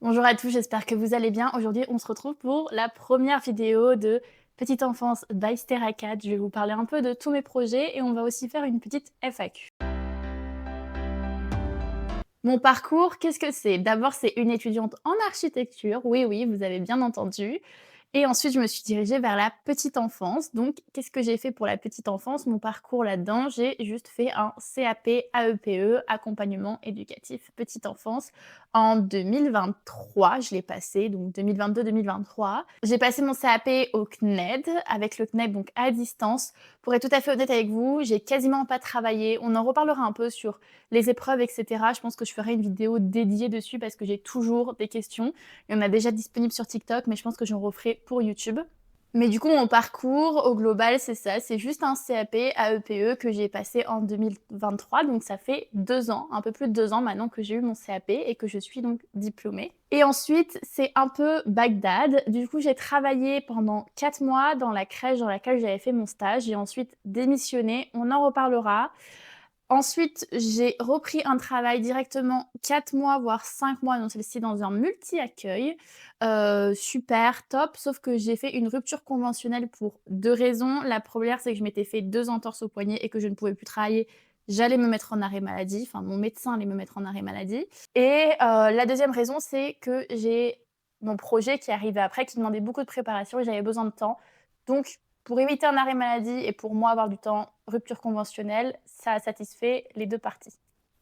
Bonjour à tous, j'espère que vous allez bien. Aujourd'hui, on se retrouve pour la première vidéo de Petite enfance by Steracat. Je vais vous parler un peu de tous mes projets et on va aussi faire une petite FAQ. Mon parcours, qu'est-ce que c'est? D'abord, c'est une étudiante en architecture. Oui, oui, vous avez bien entendu. Et ensuite, je me suis dirigée vers la petite enfance. Donc, qu'est-ce que j'ai fait pour la petite enfance? Mon parcours là-dedans, j'ai juste fait un CAP AEPE, accompagnement éducatif petite enfance, en 2023. Je l'ai passé, donc 2022-2023. J'ai passé mon CAP au CNED, avec le CNED donc à distance. Pour être tout à fait honnête avec vous, j'ai quasiment pas travaillé. On en reparlera un peu sur les épreuves, etc. Je pense que je ferai une vidéo dédiée dessus parce que j'ai toujours des questions. Il y en a déjà disponible sur TikTok, mais je pense que j'en referai pour YouTube. Mais du coup, mon parcours, au global, c'est ça. C'est juste un CAP AEPE que j'ai passé en 2023. Donc, ça fait 2 ans, un peu plus de 2 ans maintenant que j'ai eu mon CAP et que je suis donc diplômée. Et ensuite, c'est un peu Bagdad. Du coup, j'ai travaillé pendant 4 mois dans la crèche dans laquelle j'avais fait mon stage. J'ai ensuite démissionné. On en reparlera. Ensuite, j'ai repris un travail directement 4 mois, voire 5 mois dans celle-ci, dans un multi-accueil. Super, top, sauf que j'ai fait une rupture conventionnelle pour 2 raisons. La première, c'est que je m'étais fait 2 entorses au poignet et que je ne pouvais plus travailler. J'allais me mettre en arrêt maladie, enfin mon médecin allait me mettre en arrêt maladie et la deuxième raison, c'est que j'ai mon projet qui arrivait après, qui demandait beaucoup de préparation et j'avais besoin de temps. Donc pour éviter un arrêt maladie et pour moi avoir du temps, rupture conventionnelle, ça a satisfait les 2 parties.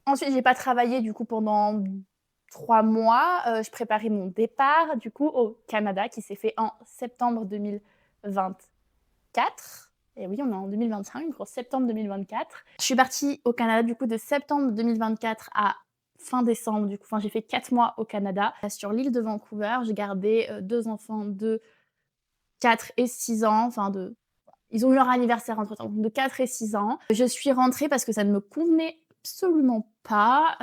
Ensuite, j'ai pas travaillé du coup pendant 3 mois, je préparais mon départ du coup au Canada qui s'est fait en septembre 2024 et oui, on est en 2025, donc en septembre 2024. Je suis partie au Canada du coup de septembre 2024 à fin décembre du coup, enfin j'ai fait 4 mois au Canada. Sur l'île de Vancouver, j'ai gardé, 2 enfants de 4 et 6 ans, enfin de ils ont eu leur anniversaire entre-temps, de 4 et 6 ans. Je suis rentrée parce que ça ne me convenait absolument pas.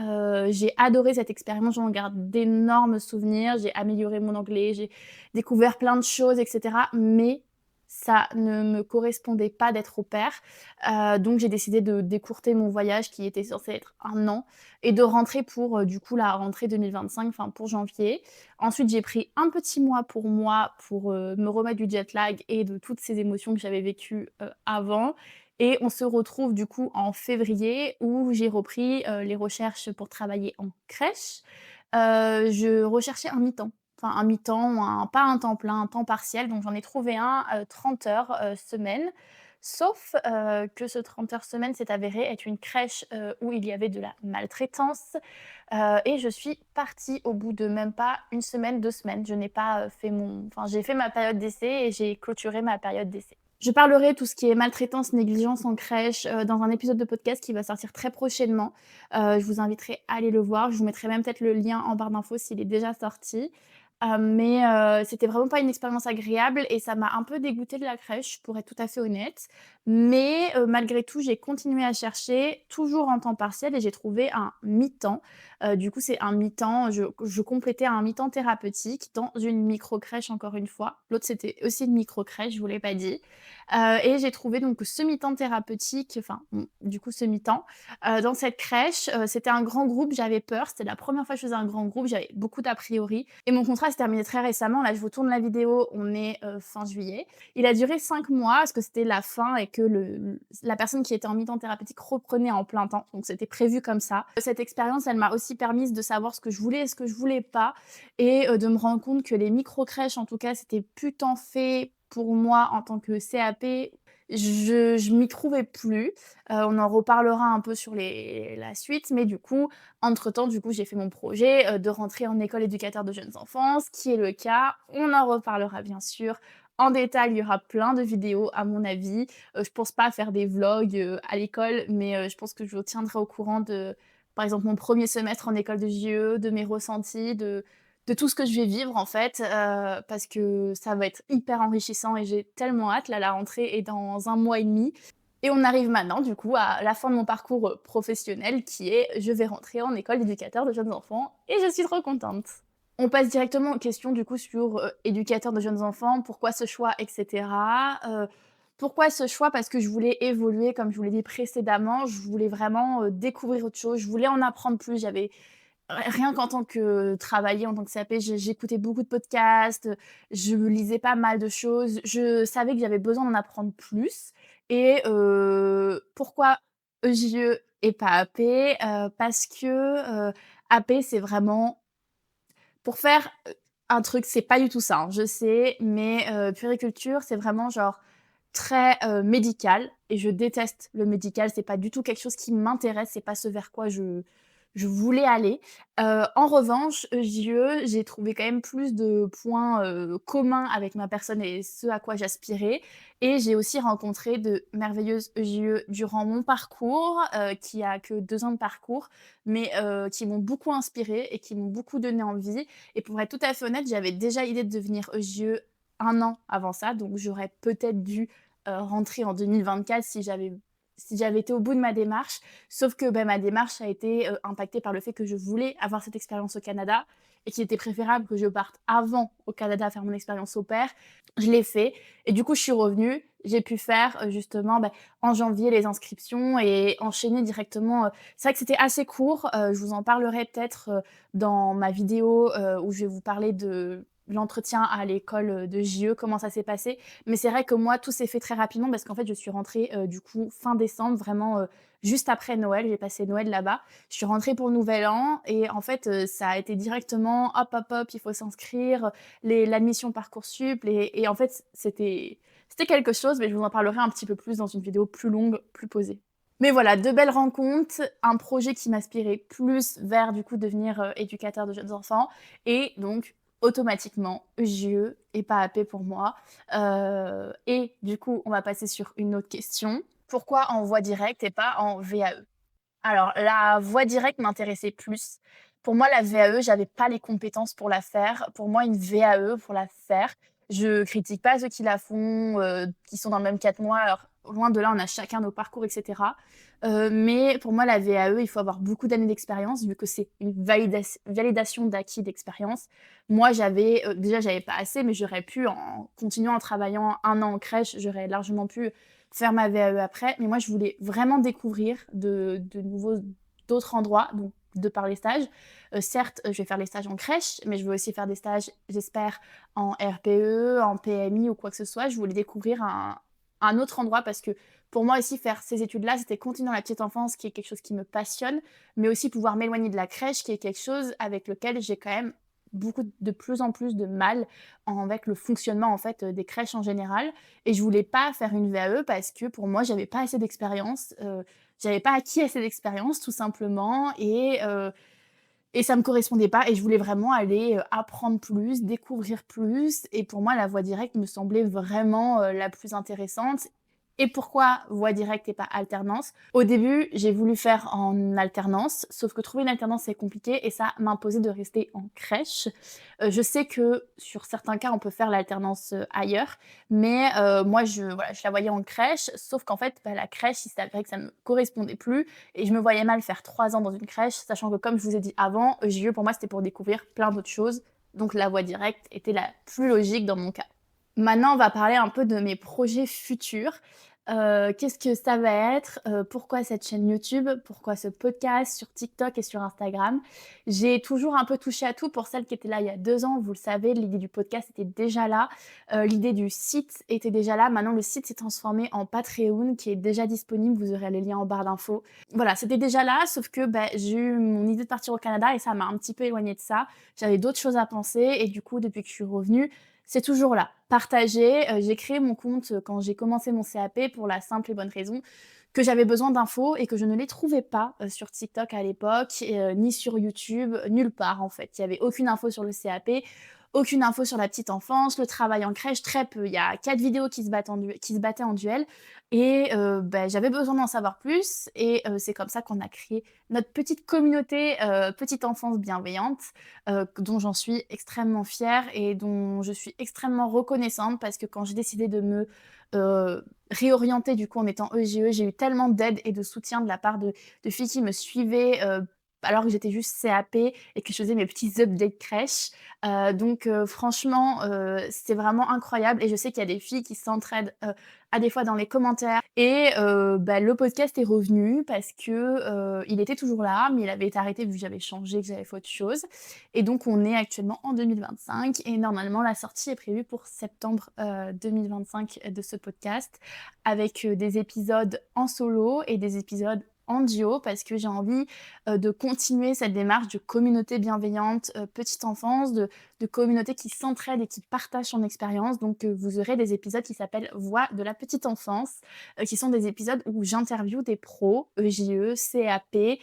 J'ai adoré cette expérience, j'en garde d'énormes souvenirs. J'ai amélioré mon anglais, j'ai découvert plein de choses, et cetera. Mais ça ne me correspondait pas d'être au pair. Donc j'ai décidé de décourter mon voyage qui était censé être 1 an et de rentrer pour, du coup, la rentrée 2025, enfin pour janvier. Ensuite, j'ai pris un petit mois pour moi pour, me remettre du jet lag et de toutes ces émotions que j'avais vécues, avant et on se retrouve du coup en février où j'ai repris, les recherches pour travailler en crèche. Je recherchais un mi-temps, enfin un mi-temps, pas un temps plein, un temps partiel, donc j'en ai trouvé un, 30 heures, semaine. Sauf, que ce 30 heures semaine s'est avéré être une crèche, où il y avait de la maltraitance, et je suis partie au bout de même pas 1 semaine, 2 semaines. Je n'ai pas, fait mon enfin j'ai fait ma période d'essai et j'ai clôturé ma période d'essai. Je parlerai tout ce qui est maltraitance, négligence en crèche, dans un épisode de podcast qui va sortir très prochainement. Je vous inviterai à aller le voir. Je vous mettrai même peut-être le lien en barre d'infos s'il est déjà sorti. Mais c'était vraiment pas une expérience agréable et ça m'a un peu dégoûtée de la crèche, pour être tout à fait honnête. Mais malgré tout, j'ai continué à chercher, toujours en temps partiel et j'ai trouvé un mi-temps. Du coup, c'est un mi-temps, je complétais un mi-temps thérapeutique dans une micro-crèche encore une fois. L'autre, c'était aussi une micro-crèche, je vous l'ai pas dit. Et j'ai trouvé donc ce mi-temps thérapeutique, enfin, du coup ce mi-temps, dans cette crèche. C'était un grand groupe, j'avais peur, c'était la première fois que je faisais un grand groupe, j'avais beaucoup d'a priori et mon contrat s'est terminé très récemment. Là, je vous tourne la vidéo, on est, fin juillet. Il a duré 5 mois parce que c'était la fin et que la personne qui était en mi-temps thérapeutique reprenait en plein temps, donc c'était prévu comme ça. Cette expérience, elle m'a aussi permise de savoir ce que je voulais et ce que je voulais pas et de me rendre compte que les micro-crèches, en tout cas, c'était plus tant fait pour moi en tant que CAP. Je m'y trouvais plus. On en reparlera un peu sur la suite, mais du coup, entre-temps, du coup, j'ai fait mon projet, de rentrer en école éducateur de jeunes enfants, ce qui est le cas. On en reparlera bien sûr en détail, il y aura plein de vidéos à mon avis. Je pense pas faire des vlogs, à l'école, mais je pense que je vous tiendrai au courant de, par exemple, mon premier semestre en école de JE, de mes ressentis, de tout ce que je vais vivre en fait, parce que ça va être hyper enrichissant et j'ai tellement hâte. Là, la rentrée est dans 1 mois et demi et on arrive maintenant du coup à la fin de mon parcours, professionnel qui est: je vais rentrer en école d'éducateur de jeunes enfants et je suis trop contente. On passe directement aux questions du coup sur, éducateur de jeunes enfants, pourquoi ce choix et cetera. Pourquoi ce choix? Parce que je voulais évoluer comme je vous l'ai dit précédemment, je voulais vraiment, découvrir autre chose, je voulais en apprendre plus. J'avais rien qu'en tant que travailler en tant que CAP, j'écoutais beaucoup de podcasts, je lisais pas mal de choses. Je savais que j'avais besoin d'en apprendre plus et pourquoi EJE et pas AP? Parce que, AP, c'est vraiment pour faire, un truc, c'est pas du tout ça, hein, je sais, mais puériculture, c'est vraiment genre très, médical et je déteste le médical. C'est pas du tout quelque chose qui m'intéresse, c'est pas ce vers quoi je voulais aller. En revanche, JE, j'ai trouvé quand même plus de points, communs avec ma personne et ce à quoi j'aspirais et j'ai aussi rencontré de merveilleuses EJE durant mon parcours, qui a que 2 ans de parcours, mais qui m'ont beaucoup inspirée et qui m'ont beaucoup donné envie et pour être tout à fait honnête, j'avais déjà l'idée de devenir EJE 1 an avant ça, donc j'aurais peut-être dû, rentrer en 2024 si j'avais été au bout de ma démarche. Sauf que, bah, ma démarche a été, impactée par le fait que je voulais avoir cette expérience au Canada et qu'il était préférable que je parte avant au Canada faire mon expérience au pair. Je l'ai fait et du coup, je suis revenue. J'ai pu faire, justement, bah, en janvier les inscriptions et enchaîner directement, c'est vrai que c'était assez court, je vous en parlerai peut-être, dans ma vidéo, où je vais vous parler de l'entretien à l'école, de JE, comment ça s'est passé. Mais c'est vrai que moi, tout s'est fait très rapidement parce qu'en fait, je suis rentrée, du coup, fin décembre, vraiment, juste après Noël. J'ai passé Noël là-bas. Je suis rentrée pour le nouvel an et en fait, ça a été directement hop, hop, hop, il faut s'inscrire, l'admission Parcoursup et en fait, c'était quelque chose, mais je vous en parlerai un petit peu plus dans une vidéo plus longue, plus posée. Mais voilà, de belles rencontres, un projet qui m'aspirait plus vers du coup devenir, éducateur de jeunes enfants et donc automatiquement JE et pas AP pour moi. Et du coup, on va passer sur une autre question. Pourquoi en voie directe et pas en VAE? Alors la voie directe m'intéressait plus. Pour moi, la VAE, j'avais pas les compétences pour la faire. Pour moi, une VAE, pour la faire, je critique pas ceux qui la font, qui sont dans le même cas que moi. Alors loin de là, on a chacun nos parcours et cetera. Mais pour moi, la VAE, il faut avoir beaucoup d'années d'expérience vu que c'est une validation d'acquis d'expérience. Moi, déjà j'avais pas assez, mais j'aurais pu en continuant en travaillant 1 an en crèche, j'aurais largement pu faire ma VAE après. Mais moi, je voulais vraiment découvrir d'autres endroits, donc de par les stages. Certes, je vais faire les stages en crèche, mais je veux aussi faire des stages, j'espère, en RPE, en PMI ou quoi que ce soit. Je voulais découvrir un autre endroit parce que pour moi aussi, faire ces études-là, c'était continuer dans la petite enfance, qui est quelque chose qui me passionne, mais aussi pouvoir m'éloigner de la crèche, qui est quelque chose avec lequel j'ai quand même de plus en plus de mal avec le fonctionnement en fait des crèches en général et je voulais pas faire une VAE parce que pour moi j'avais pas assez d'expérience, j'avais pas acquis assez d'expérience tout simplement et ça me correspondait pas et je voulais vraiment aller, apprendre plus, découvrir plus et pour moi la voie directe me semblait vraiment, la plus intéressante. Et pourquoi voie directe et pas alternance? Au début, j'ai voulu faire en alternance, sauf que trouver une alternance, c'est compliqué et ça m'imposait de rester en crèche. Je sais que sur certains cas, on peut faire l'alternance, ailleurs, mais moi je la voyais en crèche, sauf qu'en fait, bah, la crèche, il s'avérait que ça me correspondait plus et je me voyais mal faire 3 ans dans une crèche, sachant que comme je vous ai dit avant, JE pour moi, c'était pour découvrir plein d'autres choses, donc la voie directe était la plus logique dans mon cas. Maintenant, on va parler un peu de mes projets futurs. Qu'est-ce que ça va être? Pourquoi cette chaîne YouTube? Pourquoi ce podcast sur TikTok et sur Instagram? J'ai toujours un peu touché à tout. Pour celles qui étaient là il y a 2 ans, vous le savez, l'idée du podcast était déjà là. L'idée du site était déjà là. Maintenant, le site s'est transformé en Patreon qui est déjà disponible. Vous aurez les liens en barre d'infos. Voilà, c'était déjà là, sauf que, bah, j'ai eu mon idée de partir au Canada et ça m'a un petit peu éloignée de ça. J'avais d'autres choses à penser et du coup, depuis que je suis revenue, c'est toujours là, partagé. J'ai créé mon compte, quand j'ai commencé mon CAP pour la simple et bonne raison que j'avais besoin d'infos et que je ne les trouvais pas, sur TikTok à l'époque et ni sur YouTube, nulle part en fait. Il y avait aucune info sur le CAP, aucune info sur la petite enfance, le travail en crèche, très peu. Il y a 4 vidéos qui se battaient en duel et bah, j'avais besoin d'en savoir plus et c'est comme ça qu'on a créé notre petite communauté, Petite enfance bienveillante, dont j'en suis extrêmement fière et dont je suis extrêmement reconnaissante parce que quand j'ai décidé de me, réorienter du coup en étant EJE, j'ai eu tellement d'aide et de soutien de la part de filles qui me suivaient, alors que j'étais juste CAP et que je faisais mes petits updates crèche. Donc franchement, c'est vraiment incroyable et je sais qu'il y a des filles qui s'entraident, à des fois dans les commentaires et bah, le podcast est revenu parce que, il était toujours là, mais il avait été arrêté vu que j'avais changé, que j'avais fait autre chose et donc on est actuellement en 2025 et normalement la sortie est prévue pour septembre, 2025 de ce podcast avec, des épisodes en solo et des épisodes en duo parce que j'ai envie, de continuer cette démarche de communauté bienveillante, petite enfance, de communauté qui s'entraide et qui partage son expérience. Donc, vous aurez des épisodes qui s'appellent «Voix de la petite enfance», qui sont des épisodes où j'interviewe des pros, EJE, CAP,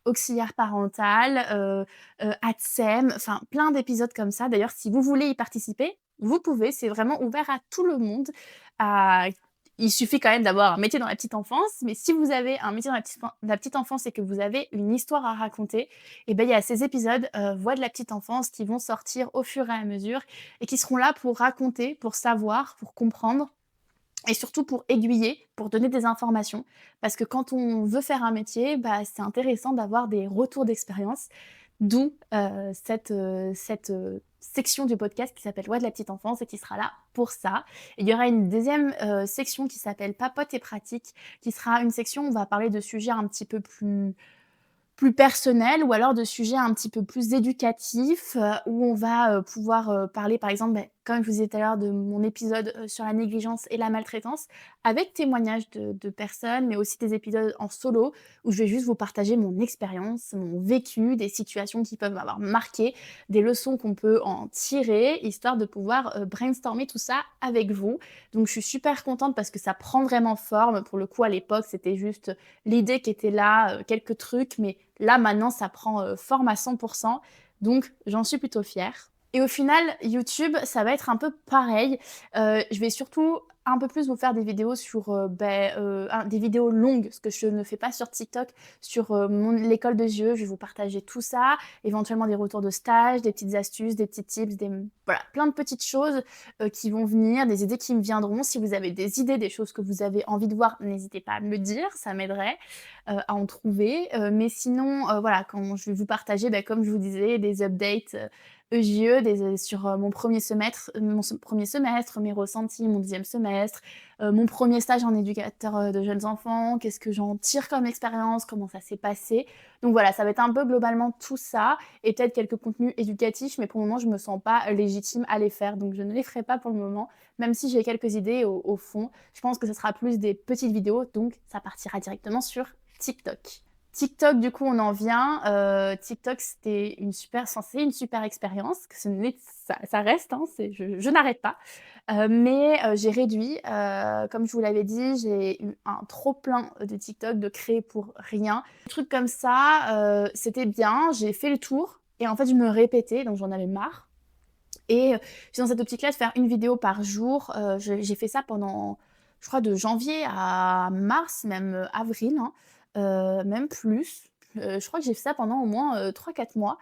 auxiliaire parental, ATSEM, enfin plein d'épisodes comme ça. D'ailleurs, si vous voulez y participer, vous pouvez, c'est vraiment ouvert à tout le monde, à il suffit quand même d'avoir un métier dans la petite enfance, mais si vous avez un métier dans la petite enfance et que vous avez une histoire à raconter, et ben il y a ces épisodes, Voix de la petite enfance qui vont sortir au fur et à mesure et qui seront là pour raconter, pour savoir, pour comprendre et surtout pour aiguiller, pour donner des informations. Parce que quand on veut faire un métier, bah, c'est intéressant d'avoir des retours d'expérience. D'où, cette section du podcast qui s'appelle «Voix de la petite enfance» et qui sera là pour ça. Et il y aura une deuxième section qui s'appelle «Papote et pratique», qui sera une section où on va parler de sujets un petit peu plus personnels ou alors de sujets un petit peu plus éducatifs, où on va, pouvoir, parler par exemple, beh, comme je vous disais tout à l'heure de mon épisode, sur la négligence et la maltraitance, avec témoignages de personnes, mais aussi des épisodes en solo où je vais juste vous partager mon expérience, mon vécu, des situations qui peuvent m'avoir marqué, des leçons qu'on peut en tirer, histoire de pouvoir, brainstormer tout ça avec vous. Donc je suis super contente parce que ça prend vraiment forme. Pour le coup, à l'époque, c'était juste l'idée qui était là, quelques trucs, mais là, maintenant, ça prend, forme à 100. Donc j'en suis plutôt fière. Et au final, YouTube, ça va être un peu pareil. Je vais surtout un peu plus vous faire des vidéos sur, des vidéos longues, ce que je ne fais pas sur TikTok, sur, l'école de jeux. Je vais vous partager tout ça, éventuellement des retours de stage, des petites astuces, des petits tips, voilà, plein de petites choses, qui vont venir, des idées qui me viendront. Si vous avez des idées, des choses que vous avez envie de voir, n'hésitez pas à me le dire, ça m'aiderait, à en trouver. Mais sinon, voilà, quand je vais vous partager, comme je vous disais, des updates, EJE sur, mon premier semestre, mes ressentis, mon deuxième semestre, mon premier stage en éducateur, de jeunes enfants, qu'est-ce que j'en tire comme expérience, comment ça s'est passé. Donc voilà, ça va être un peu globalement tout ça et peut-être quelques contenus éducatifs, mais pour le moment, je me sens pas légitime à les faire, donc je ne les ferai pas pour le moment, même si j'ai quelques idées au fond. Je pense que ce sera plus des petites vidéos, donc ça partira directement sur TikTok. TikTok, du coup, on en vient. TikTok, c'était c'est une super expérience. Que ce n'est, ça reste, hein, je n'arrête pas. Mais j'ai réduit. Comme je vous l'avais dit, j'ai eu un trop plein de TikTok, de créer pour rien. Des trucs comme ça, c'était bien. J'ai fait le tour et en fait, je me répétais, donc j'en avais marre. Et je suis dans cette optique-là de faire une vidéo par jour. J'ai fait ça pendant, je crois, de janvier à mars, même avril, hein, même plus. Je crois que j'ai fait ça pendant au moins 3-4 mois,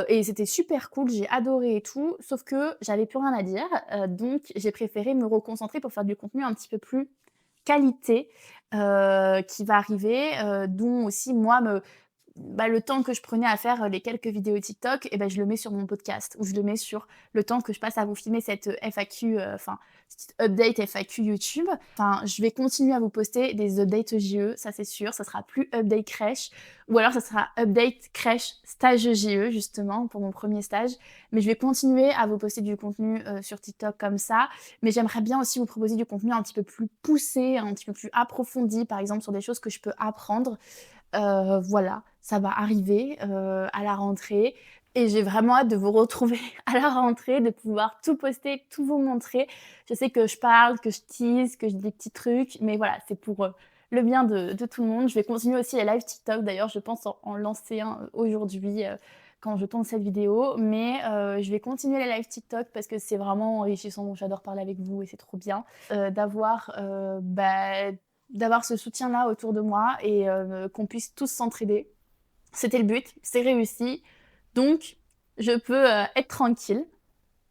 et c'était super cool, j'ai adoré et tout, sauf que j'avais plus rien à dire, donc j'ai préféré me reconcentrer pour faire du contenu un petit peu plus qualité, qui va arriver, dont aussi moi le temps que je prenais à faire, les quelques vidéos TikTok et ben je le mets sur mon podcast ou je le mets sur le temps que je passe à vous filmer cette, FAQ, enfin, cette update FAQ YouTube. Enfin, je vais continuer à vous poster des updates JE, ça c'est sûr. Ça sera plus update crèche ou alors ça sera update crèche stage JE justement pour mon premier stage. Mais je vais continuer à vous poster du contenu, sur TikTok comme ça. Mais j'aimerais bien aussi vous proposer du contenu un petit peu plus poussé, un petit peu plus approfondi, par exemple sur des choses que je peux apprendre. Voilà, ça va arriver, à la rentrée et j'ai vraiment hâte de vous retrouver à la rentrée, de pouvoir tout poster, tout vous montrer. Je sais que je parle, que je tease, que je dis des petits trucs, mais voilà, c'est pour, le bien de tout le monde. Je vais continuer aussi les lives TikTok. D'ailleurs, je pense en lancer un, aujourd'hui, quand je tourne cette vidéo, mais je vais continuer les lives TikTok parce que c'est vraiment enrichissant. J'adore parler avec vous et c'est trop bien, d'avoir ce soutien-là autour de moi et qu'on puisse tous s'entraider. C'était le but, c'est réussi, donc je peux, être tranquille.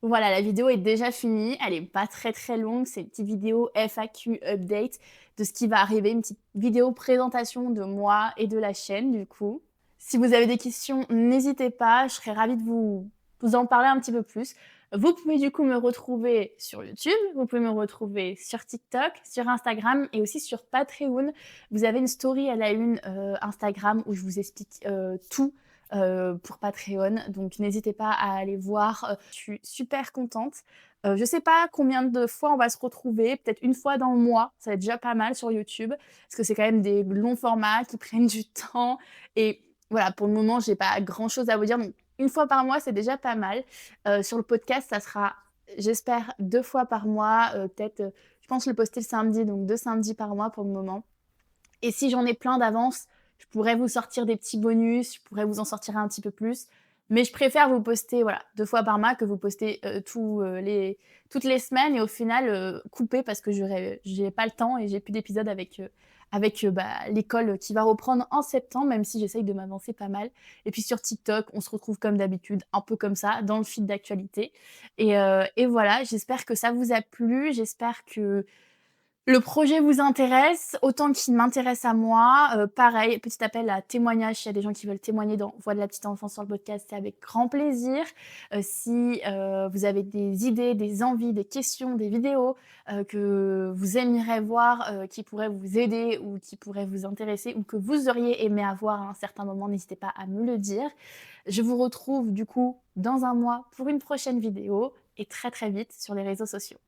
Voilà, la vidéo est déjà finie, elle est pas très, très longue, c'est une petite vidéo FAQ update de ce qui va arriver, une petite vidéo présentation de moi et de la chaîne du coup. Si vous avez des questions, n'hésitez pas, je serais ravie de vous en parler un petit peu plus. Vous pouvez du coup me retrouver sur YouTube, vous pouvez me retrouver sur TikTok, sur Instagram et aussi sur Patreon. Vous avez une story à la une Instagram où je vous explique tout pour Patreon. Donc n'hésitez pas à aller voir. Je suis super contente. Je sais pas combien de fois on va se retrouver, peut-être une fois dans le mois, ça va être déjà pas mal sur YouTube, parce que c'est quand même des longs formats qui prennent du temps. Et voilà, pour le moment, j'ai pas grand-chose à vous dire, donc une fois par mois, c'est déjà pas mal. Sur le podcast, ça sera, j'espère, 2 fois par mois, peut-être, je pense le poster le samedi, donc 2 samedis par mois pour le moment. Et si j'en ai plein d'avance, je pourrais vous sortir des petits bonus, je pourrais vous en sortir un petit peu plus. Mais je préfère vous poster, voilà, 2 fois par mois que vous poster, toutes les semaines et au final, couper parce que j'ai pas le temps et j'ai plus d'épisodes avec l'école qui va reprendre en septembre, même si j'essaye de m'avancer pas mal. Et puis sur TikTok, on se retrouve comme d'habitude, un peu comme ça, dans le fil d'actualité. Et voilà, j'espère que ça vous a plu, j'espère que le projet vous intéresse autant qu'il m'intéresse à moi. Pareil, petit appel à témoignage, s'il y a des gens qui veulent témoigner dans Voix de la petite enfance sur le podcast, c'est avec grand plaisir. Si vous avez des idées, des envies, des questions, des vidéos que vous aimeriez voir, qui pourraient vous aider ou qui pourraient vous intéresser ou que vous auriez aimé avoir à un certain moment, n'hésitez pas à me le dire. Je vous retrouve du coup dans un mois pour une prochaine vidéo et très très vite sur les réseaux sociaux.